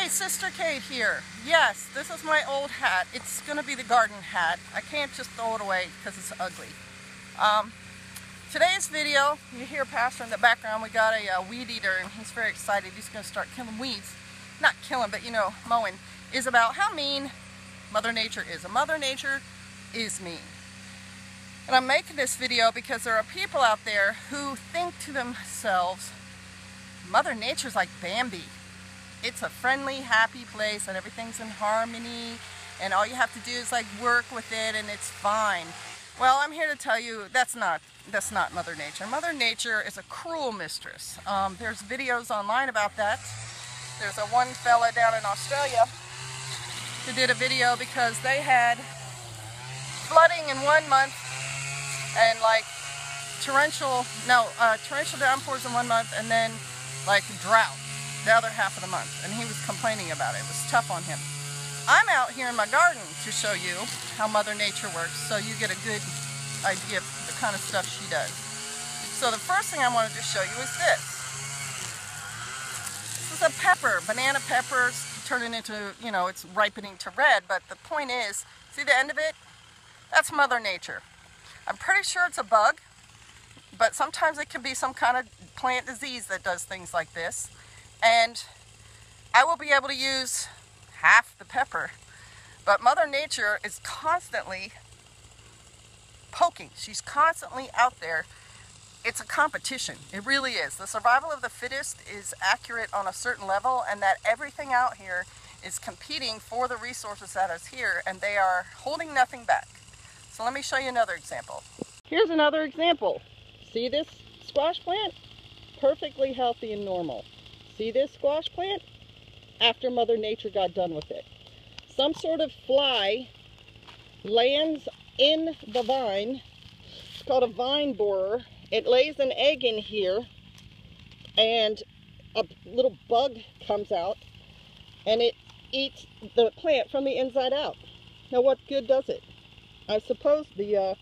Hey, Sister Kate here. Yes, this is my old hat. It's going to be the garden hat. I can't just throw it away because it's ugly. Today's video, you hear Pastor in the background, we got a weed eater and he's very excited. He's going to start killing weeds. Not killing, but mowing. Is about how mean Mother Nature is. And Mother Nature is mean. And I'm making this video because there are people out there who think to themselves, Mother Nature's like Bambi. It's a friendly, happy place and everything's in harmony and all you have to do is like work with it and it's fine. Well, I'm here to tell you that's not Mother Nature. Mother Nature is a cruel mistress. There's videos online about that. There's one fella down in Australia who did a video because they had flooding in 1 month and like torrential downpours in 1 month and then like drought the other half of the month, and he was complaining about it. It was tough on him. I'm out here in my garden to show you how Mother Nature works so you get a good idea of the kind of stuff she does. So the first thing I wanted to show you is this. This is a pepper, banana peppers turning into, it's ripening to red, but the point is, see the end of it? That's Mother Nature. I'm pretty sure it's a bug, but sometimes it can be some kind of plant disease that does things like this. And I will be able to use half the pepper, but Mother Nature is constantly poking. She's constantly out there. It's a competition. It really is. The survival of the fittest is accurate on a certain level, and that everything out here is competing for the resources that is here, and they are holding nothing back. So let me show you another example. Here's another example. See this squash plant? Perfectly healthy and normal. See this squash plant? After Mother Nature got done with it. Some sort of fly lands in the vine. It's called a vine borer. It lays an egg in here and a little bug comes out and it eats the plant from the inside out. Now what good does it? I suppose the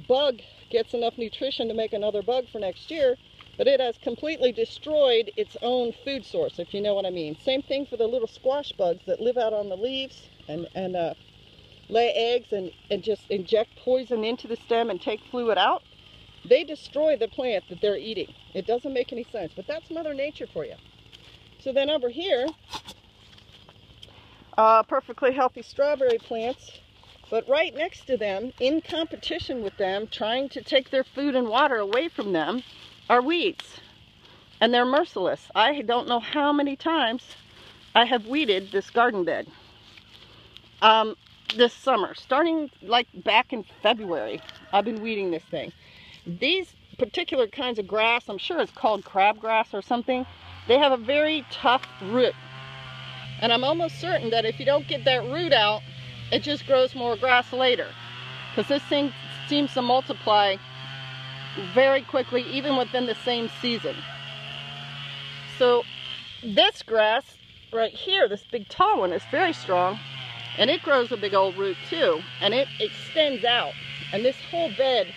bug gets enough nutrition to make another bug for next year, but it has completely destroyed its own food source, if you know what I mean. Same thing for the little squash bugs that live out on the leaves and lay eggs and just inject poison into the stem and take fluid out. They destroy the plant that they're eating. It doesn't make any sense, but that's Mother Nature for you. So then over here, perfectly healthy strawberry plants, but right next to them, in competition with them, trying to take their food and water away from them, are weeds, and they're merciless. I don't know how many times I have weeded this garden bed this summer, starting like back in February. I've been weeding this thing. These particular kinds of grass, I'm sure it's called crabgrass or something, they have a very tough root, and I'm almost certain that if you don't get that root out, it just grows more grass later, because this thing seems to multiply very quickly, even within the same season. So this grass right here, this big tall one, is very strong, and it grows a big old root too, and it extends out. And this whole bed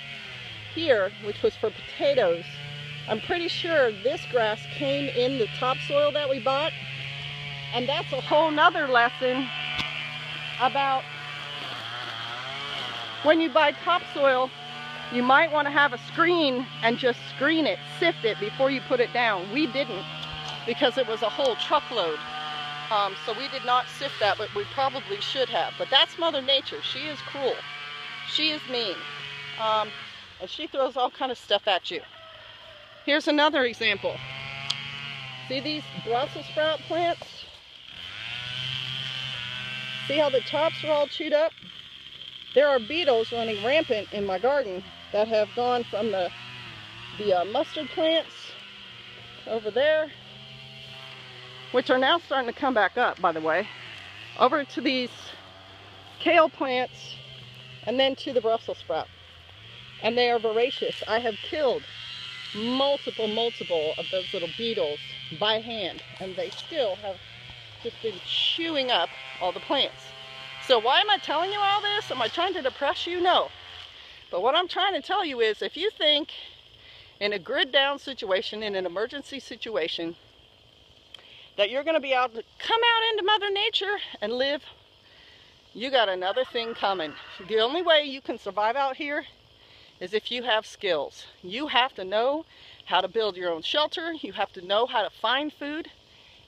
here, which was for potatoes, I'm pretty sure this grass came in the topsoil that we bought, and that's a whole nother lesson about when you buy topsoil. You might want to have a screen and just screen it, sift it before you put it down. We didn't, because it was a whole truckload. So we did not sift that, but we probably should have. But that's Mother Nature. She is cruel. She is mean. And she throws all kind of stuff at you. Here's another example. See these Brussels sprout plants? See how the tops are all chewed up? There are beetles running rampant in my garden that have gone from the mustard plants over there, which are now starting to come back up, by the way, over to these kale plants, and then to the Brussels sprout. And they are voracious. I have killed multiple of those little beetles by hand, and they still have just been chewing up all the plants. So why am I telling you all this? Am I trying to depress you? No. But what I'm trying to tell you is, if you think in a grid down situation, in an emergency situation, that you're going to be able to come out into Mother Nature and live, you got another thing coming. The only way you can survive out here is if you have skills. You have to know how to build your own shelter. You have to know how to find food.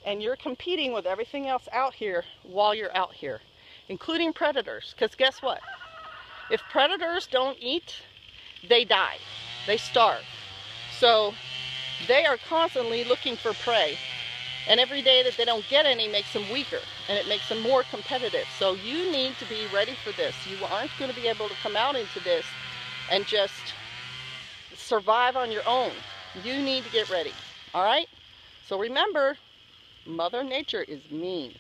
And you're competing with everything else out here while you're out here, including predators. Because guess what? If predators don't eat, they die. They starve. So they are constantly looking for prey. And every day that they don't get any makes them weaker, and it makes them more competitive. So you need to be ready for this. You aren't going to be able to come out into this and just survive on your own. You need to get ready. All right? So remember, Mother Nature is mean.